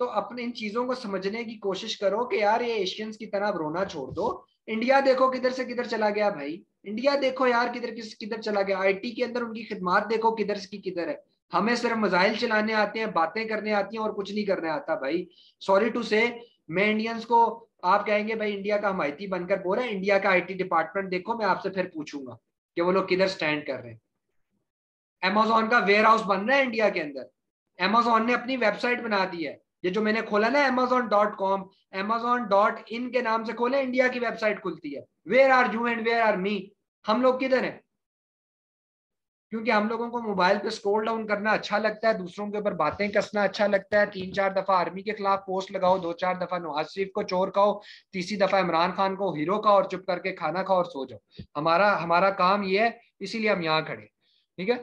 तो अपने इन चीजों को समझने की कोशिश करो कि यार ये एशियंस की तरह रोना छोड़ दो। इंडिया देखो किधर से किधर चला गया भाई। इंडिया देखो यार किधर चला गया। आईटी के अंदर उनकी खिदमत देखो किधर की किधर है। हमें सिर्फ मिसाइल चलाने आते हैं, बातें करने आती हैं और कुछ नहीं करने आता भाई। सॉरी टू से, मैं इंडियंस को, आप कहेंगे भाई इंडिया का हमायती बनकर बोल रहे हैं, इंडिया का आईटी डिपार्टमेंट देखो, मैं आपसे फिर पूछूंगा कि वो लोग किधर स्टैंड कर रहे हैं। अमेजोन का वेयर हाउस बन रहा है इंडिया के अंदर। अमेजोन ने अपनी वेबसाइट बना दी है। ये जो मैंने खोला ना amazon.com, amazon.in के नाम से खोले, इंडिया की वेबसाइट खुलती है। Where are you and where are me? हम लोग किधर हैं? क्योंकि हम लोगों को मोबाइल पे स्क्रॉल डाउन करना अच्छा लगता है, दूसरों के ऊपर बातें कसना अच्छा लगता है। 3 4 दफा आर्मी के खिलाफ पोस्ट लगाओ, 2 4 दफा नवाज शरीफ को चोर कहो, तीसरी दफा इमरान खान को हीरो का, और चुप करके खाना खाओ और सो जाओ। हमारा हमारा काम ये है, इसीलिए हम यहाँ खड़े। ठीक है,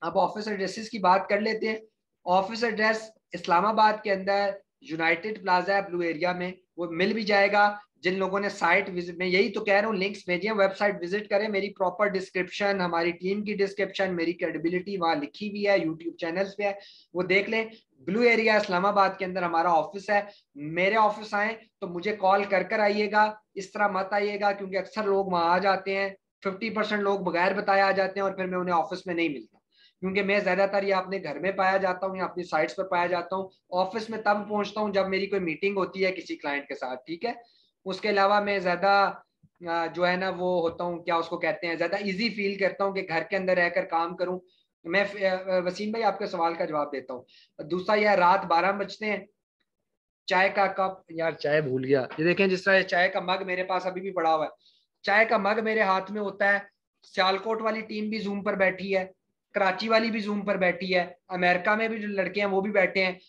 अब ऑफिस एड्रेसेस की बात कर लेते हैं। ऑफिस एड्रेस इस्लामाबाद के अंदर यूनाइटेड प्लाजा है, ब्लू एरिया में, वो मिल भी जाएगा। जिन लोगों ने साइट विजिट, मैं यही तो कह रहा हूँ, लिंक्स भेजिए, वेबसाइट विजिट करें, मेरी प्रॉपर डिस्क्रिप्शन, हमारी टीम की डिस्क्रिप्शन, मेरी क्रेडिबिलिटी वहां लिखी हुई है, यूट्यूब चैनल्स पे है, वो देख लें। ब्लू एरिया इस्लामाबाद के अंदर हमारा ऑफिस है। मेरे ऑफिस आए तो मुझे कॉल कर कर आइएगा, इस तरह मत आइएगा, क्योंकि अक्सर लोग वहां आ जाते हैं, 50% लोग बगैर बताए आ जाते हैं और फिर मैं उन्हें ऑफिस में नहीं मिलता। क्योंकि मैं ज्यादातर या अपने घर में पाया जाता हूँ या अपनी साइट्स पर पाया जाता हूँ। ऑफिस में तब पहुंचता हूँ जब मेरी कोई मीटिंग होती है किसी क्लाइंट के साथ। ठीक है, उसके अलावा मैं ज्यादा जो है ना वो होता हूँ, क्या उसको कहते हैं, ज्यादा इजी फील करता हूँ कि घर के अंदर रहकर काम करूँ। मैं वसीम भाई आपके सवाल का जवाब देता हूँ। दूसरा यह, रात 12 बजते हैं, चाय का कप, यार चाय भूल गया, ये देखें जिस तरह चाय का मग मेरे पास अभी भी पड़ा हुआ है, चाय का मग मेरे हाथ में होता है। सियालकोट वाली टीम भी जूम पर बैठी है, कराची वाली भी जूम पर बैठी है, अमेरिका में भी जो लड़के हैं वो भी बैठे हैं,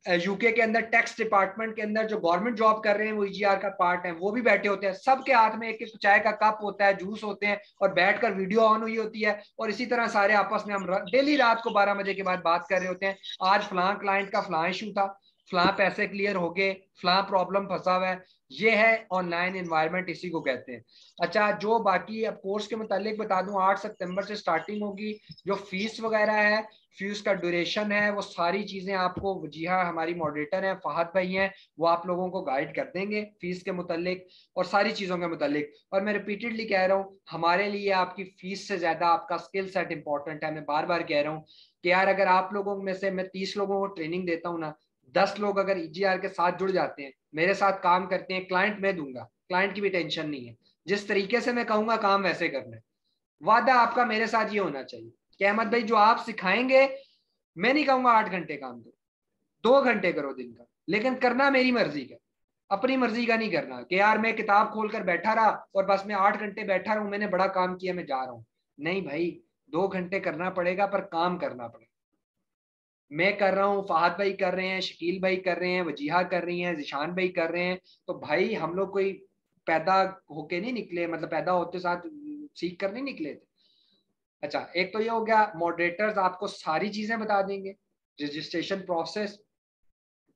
यूके के अंदर टैक्स डिपार्टमेंट के अंदर जो गवर्नमेंट जॉब कर रहे हैं वो ईजीआर का पार्ट है, वो भी बैठे होते हैं। सबके हाथ में एक एक चाय का कप होता है, जूस होते हैं, और बैठकर वीडियो ऑन हुई होती है, और इसी तरह सारे आपस में हम डेली रात को 12 बजे के बाद बात कर रहे होते हैं। आज फलां क्लाइंट का फलां इशू था, फलां पैसे क्लियर हो गए, फलां प्रॉब्लम फंसा हुआ है। ये है ऑनलाइन एनवायरनमेंट, इसी को कहते हैं। अच्छा, जो बाकी अब कोर्स के मुतालिक बता दूं, 8 सितंबर से स्टार्टिंग होगी। जो फीस वगैरह है, फीस का ड्यूरेशन है, वो सारी चीजें आपको, जी हाँ, हमारी मॉडरेटर हैं फहद भाई हैं, वो आप लोगों को गाइड कर देंगे फीस के मुतालिक और सारी चीजों के मुतालिक। और मैं रिपीटेडली कह रहा हूँ, हमारे लिए आपकी फीस से ज्यादा आपका स्किल सेट इंपॉर्टेंट है। मैं बार बार कह रहा हूँ कि यार अगर आप लोगों में से मैं 30 लोगों को ट्रेनिंग देता हूँ ना, 10 लोग अगर ईजीआर के साथ जुड़ जाते हैं, मेरे साथ काम करते हैं, क्लाइंट मैं दूंगा, क्लाइंट की भी टेंशन नहीं है, जिस तरीके से मैं कहूंगा काम वैसे करना है। वादा आपका मेरे साथ ये होना चाहिए कि अहमद भाई जो आप सिखाएंगे, मैं नहीं कहूंगा 8 घंटे काम करो, 2 घंटे करो दिन का, लेकिन करना मेरी मर्जी का, अपनी मर्जी का नहीं करना कि यार मैं किताब खोलकर बैठा रहा और बस मैं 8 घंटे बैठा रहा हूं, मैंने बड़ा काम किया, मैं जा रहा हूं। नहीं भाई, 2 घंटे करना पड़ेगा, पर काम करना पड़ेगा। मैं कर रहा हूँ, फहद भाई कर रहे हैं, शकील भाई कर रहे हैं, वजीहा कर रही हैं, जिशान भाई कर रहे हैं। तो भाई हम लोग कोई पैदा होके नहीं निकले, मतलब पैदा होते साथ सीख कर नहीं निकले थे। अच्छा, एक तो ये हो गया, मॉडरेटर्स आपको सारी चीजें बता देंगे, रजिस्ट्रेशन प्रोसेस,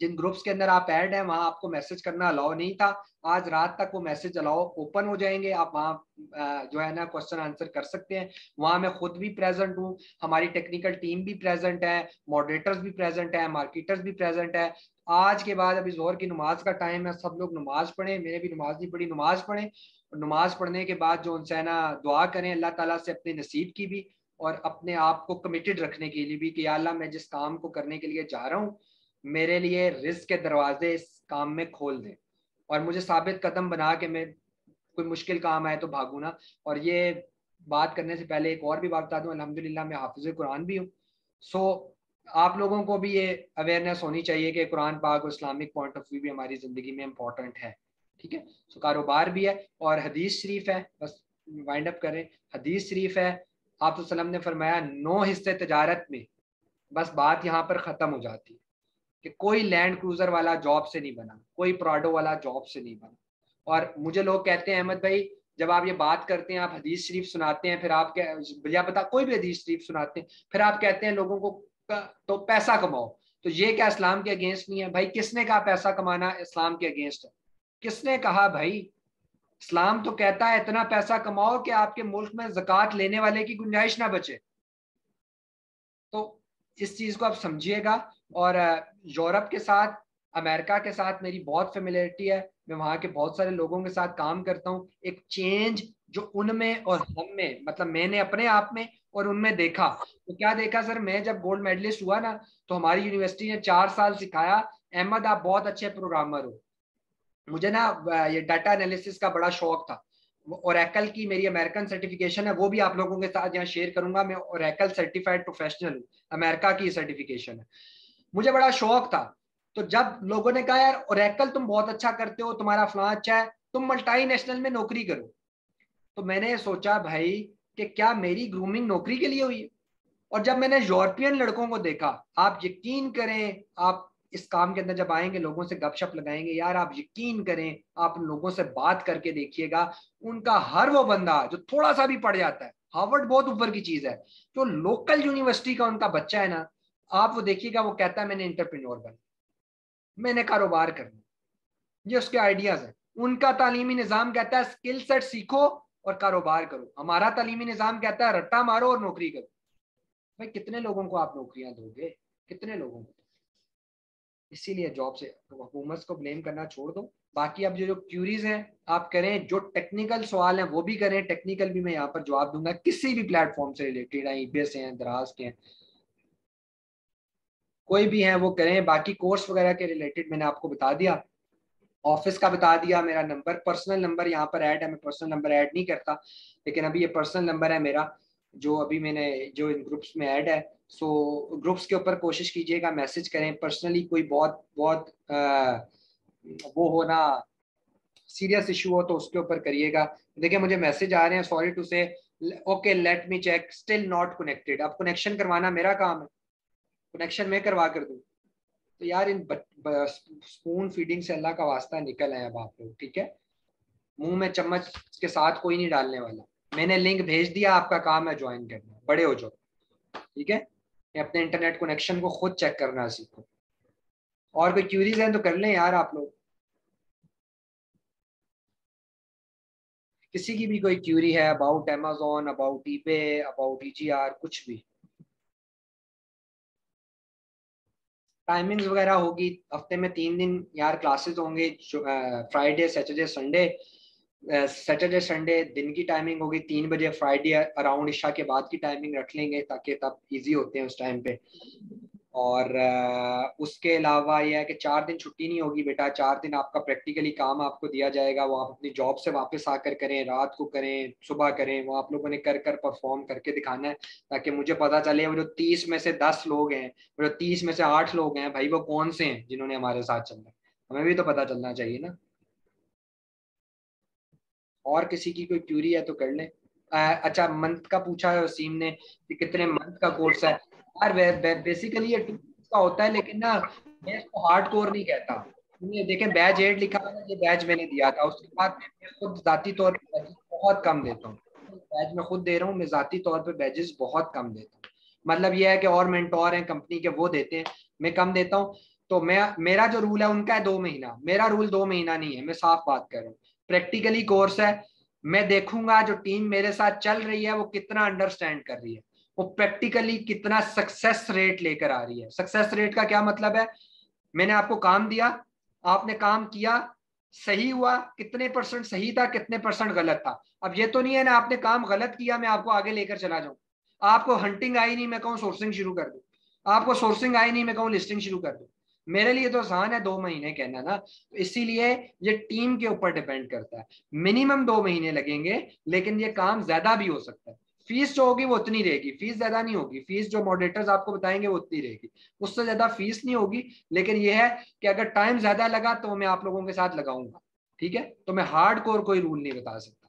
जिन ग्रुप्स के अंदर आप ऐड हैं वहां आपको मैसेज करना अलाउ नहीं था, आज रात तक वो मैसेज अलाउ ओपन हो जाएंगे, आप वहाँ जो है ना क्वेश्चन आंसर कर सकते हैं। वहां मैं खुद भी प्रेजेंट हूँ, हमारी टेक्निकल टीम भी प्रेजेंट है, मॉडरेटर्स भी प्रेजेंट है, मार्केटर्स भी प्रेजेंट है। आज के बाद अभी जोहर की नमाज का टाइम है, सब लोग नमाज पढ़ें, मैंने भी नमाज नहीं पढ़ी, नमाज पढ़ें, और नमाज पढ़ने के बाद जो उनसे है ना दुआ करें अल्लाह ताला से अपने नसीब की भी, और अपने आप को कमिटेड रखने के लिए भी कि या अल्लाह मैं जिस काम को करने के लिए जा रहा हूँ, मेरे लिए रिस्क के दरवाजे इस काम में खोल दें, और मुझे साबित कदम बना के मैं कोई मुश्किल काम आए तो भागू ना। और ये बात करने से पहले एक और भी बात बता दूं, अल्हम्दुलिल्लाह मैं हाफिज कुरान भी हूँ। सो आप लोगों को भी ये अवेयरनेस होनी चाहिए कि कुरान पाक और इस्लामिक पॉइंट ऑफ व्यू भी हमारी ज़िंदगी में इम्पोर्टेंट है। ठीक है, सो कारोबार भी है और हदीस शरीफ है, बस वाइंड अप करें। हदीस शरीफ है, आप वसल्लम ने फरमाया 9 हिस्से तजारत में, बस बात यहाँ पर ख़त्म हो जाती है कि कोई लैंड क्रूजर वाला जॉब से नहीं बना, कोई प्राडो वाला जॉब से नहीं बना। और मुझे लोग कहते हैं अहमद भाई जब आप ये बात करते हैं, आप हदीस शरीफ सुनाते हैं, फिर आप क्या, या बता कोई भी हदीस शरीफ सुनाते हैं, फिर आप कहते हैं लोगों को तो पैसा कमाओ, तो ये क्या इस्लाम के अगेंस्ट नहीं है? भाई किसने कहा पैसा कमाना इस्लाम के अगेंस्ट है? किसने कहा भाई? इस्लाम तो कहता है इतना पैसा कमाओ कि आपके मुल्क में ज़कात लेने वाले की गुंजाइश ना बचे। तो इस चीज को आप समझिएगा। और यूरोप के साथ, अमेरिका के साथ मेरी बहुत फेमिलियरिटी है, मैं वहाँ के बहुत सारे लोगों के साथ काम करता हूँ। एक चेंज जो उनमें और हम में, मतलब मैंने अपने आप में और उनमें देखा, तो क्या देखा सर, मैं जब गोल्ड मेडलिस्ट हुआ ना, तो हमारी यूनिवर्सिटी ने 4 साल सिखाया, अहमद आप बहुत अच्छे प्रोग्रामर हो। मुझे ना ये डाटा एनालिसिस का बड़ा शौक था। ओरेकल की मेरी अमेरिकन सर्टिफिकेशन है, वो भी आप लोगों के साथ यहाँ शेयर करूंगा। मैं ओरेकल सर्टिफाइड प्रोफेशनल हूँ, अमेरिका की सर्टिफिकेशन है, मुझे बड़ा शौक था। तो जब लोगों ने कहा यार ओरेकल तुम बहुत अच्छा करते हो, तुम्हारा फलां अच्छा है, तुम मल्टी नेशनल में नौकरी करो, तो मैंने सोचा भाई कि क्या मेरी ग्रूमिंग नौकरी के लिए हुई है? और जब मैंने यूरोपियन लड़कों को देखा, आप यकीन करें, आप इस काम के अंदर जब आएंगे, लोगों से गपशप लगाएंगे, यार आप यकीन करें, आप लोगों से बात करके देखिएगा, उनका हर वो बंदा जो थोड़ा सा भी पढ़ जाता है, हार्वर्ड बहुत ऊपर की चीज है, जो लोकल यूनिवर्सिटी का उनका बच्चा है ना, आप वो देखिएगा, वो कहता है मैंने इंटरप्रेन्योर बनना, मैंने कारोबार करना। ये उसके आइडियाज है। उनका तालीमी निज़ाम कहता है स्किल सेट सीखो और कारोबार करो, हमारा तालीमी निज़ाम कहता है रट्टा मारो और नौकरी करो। भाई कितने लोगों को आप नौकरियां दोगे, कितने लोगों को? इसीलिए जॉब से हुकूमत को ब्लेम करना छोड़ दो। बाकी अब जो क्यूरीज हैं आप करें, जो टेक्निकल सवाल हैं वो भी करें, टेक्निकल भी मैं यहाँ पर जवाब दूंगा, किसी भी प्लेटफॉर्म से रिलेटेड है, ईबीएस हैं, दराज के हैं, कोई भी है वो करें। बाकी कोर्स वगैरह के रिलेटेड मैंने आपको बता दिया, ऑफिस का बता दिया, मेरा नंबर, पर्सनल नंबर यहाँ पर ऐड है, मैं पर्सनल नंबर ऐड नहीं करता, लेकिन अभी ये पर्सनल नंबर है मेरा। जो अभी मैंने जो इन ग्रुप्स में ऐड है, सो ग्रुप्स के ऊपर कोशिश कीजिएगा, मैसेज करें पर्सनली। कोई बहुत बहुत वो हो ना, सीरियस इशू हो तो उसके ऊपर करिएगा। देखिए मुझे मैसेज आ रहे हैं, sorry to say, okay let me check, still not connected. अब कनेक्शन करवाना मेरा काम है, कनेक्शन मैं करवा कर दूं? तो यार इन स्पून फीडिंग से अल्लाह का वास्ता निकल आए अब आप लोग, ठीक है? मुंह में चम्मच के साथ कोई नहीं डालने वाला। मैंने लिंक भेज दिया, आपका काम है ज्वाइन करना, बड़े हो जाओ, ठीक है? ये अपने इंटरनेट कनेक्शन को खुद चेक करना सीखो। और कोई क्यूरीज हैं तो कर लें यार आप लोग। किसी की भी कोई क्यूरी है about Amazon, about eBay, about EGR, कुछ भी। टाइमिंग्स वगैरह होगी, हफ्ते में 3 दिन यार क्लासेस होंगे, Friday Saturday Sunday. Saturday Sunday दिन की टाइमिंग होगी 3 बजे, फ्राइडे अराउंड इशा के बाद की टाइमिंग रख लेंगे ताकि तब इजी होते हैं उस टाइम पे। और उसके अलावा यह है कि 4 दिन छुट्टी नहीं होगी बेटा, 4 दिन आपका प्रैक्टिकली काम आपको दिया जाएगा, वो आप अपनी जॉब से वापस आकर करें, रात को करें, सुबह करें, वो आप लोगों ने कर कर परफॉर्म करके दिखाना है, ताकि मुझे पता चले वो जो 30 में से 10 लोग हैं, वो जो 30 में से 8 लोग हैं भाई, वो कौन से हैं जिन्होंने हमारे साथ चलना है। हमें भी तो पता चलना चाहिए ना। और किसी की कोई क्यूरी है तो कर लें। अच्छा, मंथ का पूछा है वसीम ने कि कितने मंथ का कोर्स है। यार बेसिकली ये 2 मंथ्स का होता है, लेकिन ना मैं इसको हार्ड कोर नहीं कहता। ये देखें बैच 8 लिखा हुआ है, ये बैच मैंने दिया था, उसके बाद मैं खुद जाती तौर पर बैचेस बहुत कम देता हूँ। बैच मैं खुद दे रहा हूँ, मैं जाती तौर पर बैचेस बहुत कम देता हूँ। मतलब ये है कि और मेंटोर हैं कंपनी के, वो देते हैं, मैं कम देता हूँ। तो मैं, मेरा जो रूल है उनका है 2 महीना, मेरा रूल 2 महीना नहीं है, मैं साफ बात कर रहा हूँ। प्रैक्टिकली कोर्स है, मैं देखूंगा जो टीम मेरे साथ चल रही है वो कितना अंडरस्टैंड कर रही है, वो प्रैक्टिकली कितना सक्सेस रेट लेकर आ रही है। सक्सेस रेट का क्या मतलब है? मैंने आपको काम दिया, आपने काम किया, सही हुआ, कितने परसेंट सही था, कितने परसेंट गलत था। अब ये तो नहीं है ना आपने काम गलत किया मैं आपको आगे लेकर चला जाऊं। आपको हंटिंग आई नहीं मैं कहूँ सोर्सिंग शुरू कर दूं, आपको सोर्सिंग आई नहीं मैं कहूँ लिस्टिंग शुरू कर दूं। मेरे लिए तो आसान है 2 महीने कहना ना, तो इसीलिए ये टीम के ऊपर डिपेंड करता है। मिनिमम 2 महीने लगेंगे, लेकिन ये काम ज्यादा भी हो सकता है। फीस जो होगी वो उतनी रहेगी, फीस ज्यादा नहीं होगी, फीस जो मॉडरेटर्स आपको बताएंगे वो उतनी रहेगी, उससे ज्यादा फीस नहीं होगी। लेकिन यह है कि अगर टाइम ज्यादा लगा तो मैं आप लोगों के साथ लगाऊंगा, ठीक है? तो मैं हार्ड कोर कोई रूल नहीं बता सकता।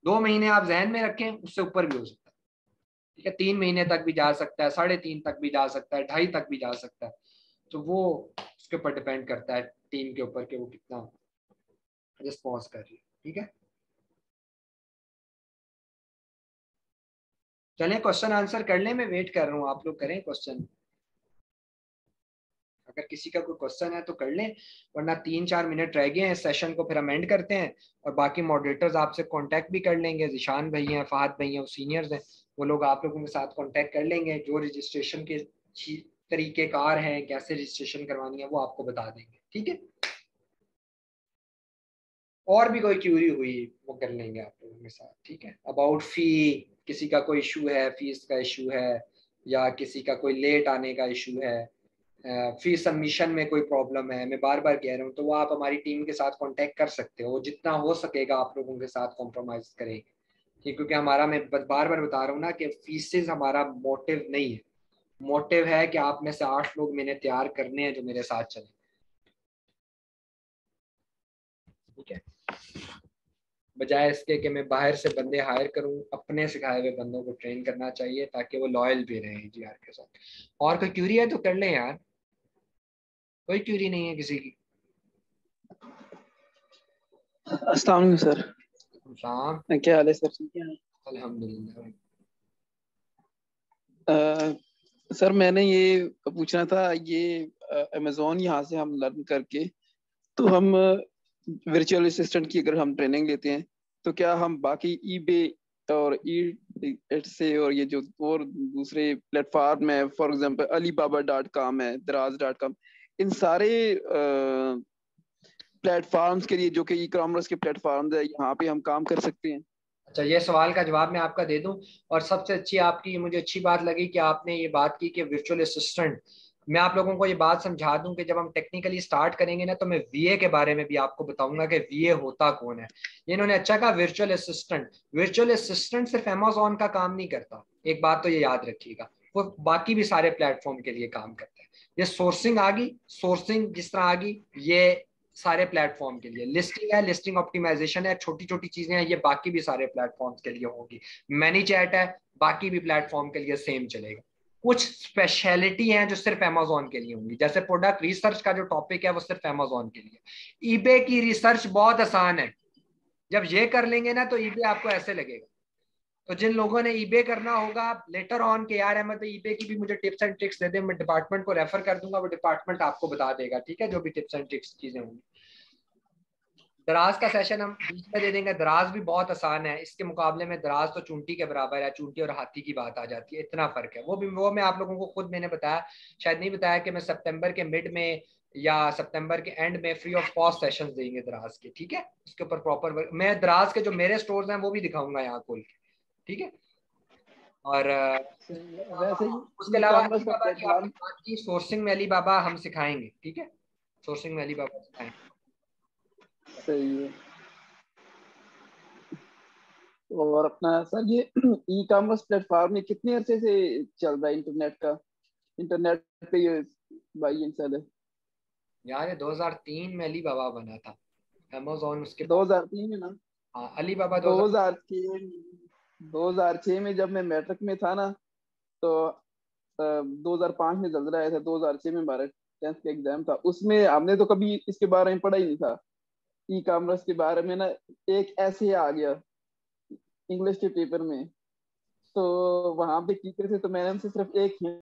2 महीने आप जहन में रखें, उससे ऊपर भी हो सकता है, ठीक है? 3 महीने तक भी जा सकता है, 3.5 तक भी जा सकता है, 2.5 तक भी जा सकता है। तो वो उसके ऊपर डिपेंड करता है टीम के ऊपर कि वो कितना रिस्पॉन्स कर रही है, ठीक है? चलें क्वेश्चन आंसर कर लें, मैं वेट कर रहा हूँ, आप लोग करें क्वेश्चन। अगर किसी का कोई क्वेश्चन है तो कर लें, वरना 3-4 मिनट रह गए हैं, सेशन को फिर हम एंड करते हैं। और बाकी मॉडरेटर्स आपसे कांटेक्ट भी कर लेंगे, जिशान भाई हैं, फहद भाई हैं, वो सीनियर्स हैं, वो लोग आप लोगों के साथ कांटेक्ट कर लेंगे, जो रजिस्ट्रेशन के तरीकेकार हैं, कैसे रजिस्ट्रेशन करवानी है वो आपको बता देंगे, ठीक है? और भी कोई क्यूरी हुई वो कर लेंगे आप लोगों के साथ, ठीक है? अबाउट फी, किसी का कोई इशू है, फीस का इशू है, या किसी का कोई लेट आने का इशू है, फीस सबमिशन में कोई प्रॉब्लम है, मैं बार बार कह रहा हूँ, तो वो आप हमारी टीम के साथ कांटेक्ट कर सकते हो, जितना हो सकेगा आप लोगों के साथ कॉम्प्रोमाइज करेंगे, ठीक? क्योंकि हमारा, मैं बार बार बता रहा हूँ ना कि फीसेस हमारा मोटिव नहीं है। मोटिव है कि आप में से 8 लोग मैंने तैयार करने हैं जो मेरे साथ चले, ठीक है? बजाय इसके कि मैं बाहर से बंदे हायर करूं, अपने सिखाए हुए बंदों को ट्रेन करना चाहिए ताकि वो लॉयल भी रहें जी आर के साथ। और कोई क्यूरी है तो कर लें यार, कोई क्यूरी नहीं है किसी की? अस्सलाम वालेकुम सर। शाम। क्या हाल है सर? ठीक है। अल्हम्दुलिल्लाह। सर मैंने ये पूछना था, ये अमेजोन यहाँ से हम लर्न करके, तो हम वर्चुअल असिस्टेंट की अगर हम ट्रेनिंग लेते हैं तो क्या हम बाकी ईबे और ई एट से और ये जो और दूसरे प्लेटफॉर्म है, फॉर एग्जांपल alibaba.com है, दराज.com, इन सारे प्लेटफॉर्म्स के लिए जो कि ई कॉमर्स के प्लेटफॉर्म्स है, यहाँ पे हम काम कर सकते हैं? अच्छा, ये सवाल का जवाब मैं आपका दे दूं। और सबसे अच्छी आपकी मुझे अच्छी बात लगी कि आपने ये बात की कि वर्चुअल असिस्टेंट मैं आप लोगों को ये बात समझा दूं कि जब हम टेक्निकली स्टार्ट करेंगे ना, तो मैं वीए के बारे में भी आपको बताऊंगा कि वीए होता कौन है। ये इन्होंने अच्छा कहा, वर्चुअल असिस्टेंट। वर्चुअल असिस्टेंट सिर्फ अमेजोन का काम नहीं करता, एक बात तो ये याद रखिएगा, वो बाकी भी सारे प्लेटफॉर्म के लिए काम करता है। ये सोर्सिंग आ गई, सोर्सिंग जिस तरह आ गई, ये सारे प्लेटफॉर्म के लिए। लिस्टिंग है, लिस्टिंग ऑप्टिमाइजेशन है, छोटी छोटी चीजें हैं, ये बाकी भी सारे प्लेटफॉर्म्स के लिए होगी। मैनी चैट है, बाकी भी प्लेटफॉर्म के लिए सेम चलेगा। कुछ स्पेशलिटी हैं जो सिर्फ अमेजोन के लिए होंगी, जैसे प्रोडक्ट रिसर्च का जो टॉपिक है वो सिर्फ अमेजोन के लिए। ईबे की रिसर्च बहुत आसान है, जब ये कर लेंगे ना तो ईबे आपको ऐसे लगेगा। तो जिन लोगों ने ईबे करना होगा लेटर ऑन के यार अहमद ईबे की भी मुझे टिप्स एंड ट्रिक्स दे दे, मैं डिपार्टमेंट को रेफर कर दूंगा, वो डिपार्टमेंट आपको बता देगा, ठीक है, जो भी टिप्स एंड ट्रिक्स चीजें होंगी। दराज का सेशन हम बीच में दे देंगे। दराज भी बहुत आसान है, इसके मुकाबले में दराज तो चूंटी के बराबर है, चूंटी और हाथी की बात आ जाती है, इतना फर्क है। वो मैं आप लोगों को खुद मैंने बताया, शायद नहीं बताया, कि मैं सितंबर के मिड में या सितंबर के एंड में फ्री ऑफ कॉस्ट सेशंस देंगे दराज के, ठीक है। उसके ऊपर प्रॉपर मैं दराज के जो मेरे स्टोर्स हैं वो भी दिखाऊंगा यहाँ खोल के, ठीक है। और वैसे उसके ही ई अलावा कॉमर्स का अलीबाबा की आपने प्लेटफॉर्म बात की, सोर्सिंग में अलीबाबा हम सिखाएंगे, ठीक है, सोर्सिंग में अलीबाबा सिखाएंगे। सही है। और अपना सर ये ई कॉमर्स प्लेटफॉर्म में कितने अरसे से चल रहा है इंटरनेट का, इंटरनेट पे ये बाई एंड सेल है? यार ये 2003 में अलीबाबा बना था, अमेजोन उसके बाद। 2003 में ना? हाँ अलीबाबा 2000। 2006 2006 में जब मैं मैट्रिक में था ना, तो 2005 में रिजल्ट आया था, 2006 में हमारा 10th का एग्जाम था, उसमें हमने तो कभी इसके बारे में पढ़ा ही नहीं था। ई कॉमर्स के बारे में ना एक ऐसे आ गया इंग्लिश के पेपर में, तो वहां पे टीचर थे, तो मैंने उनसे सिर्फ एक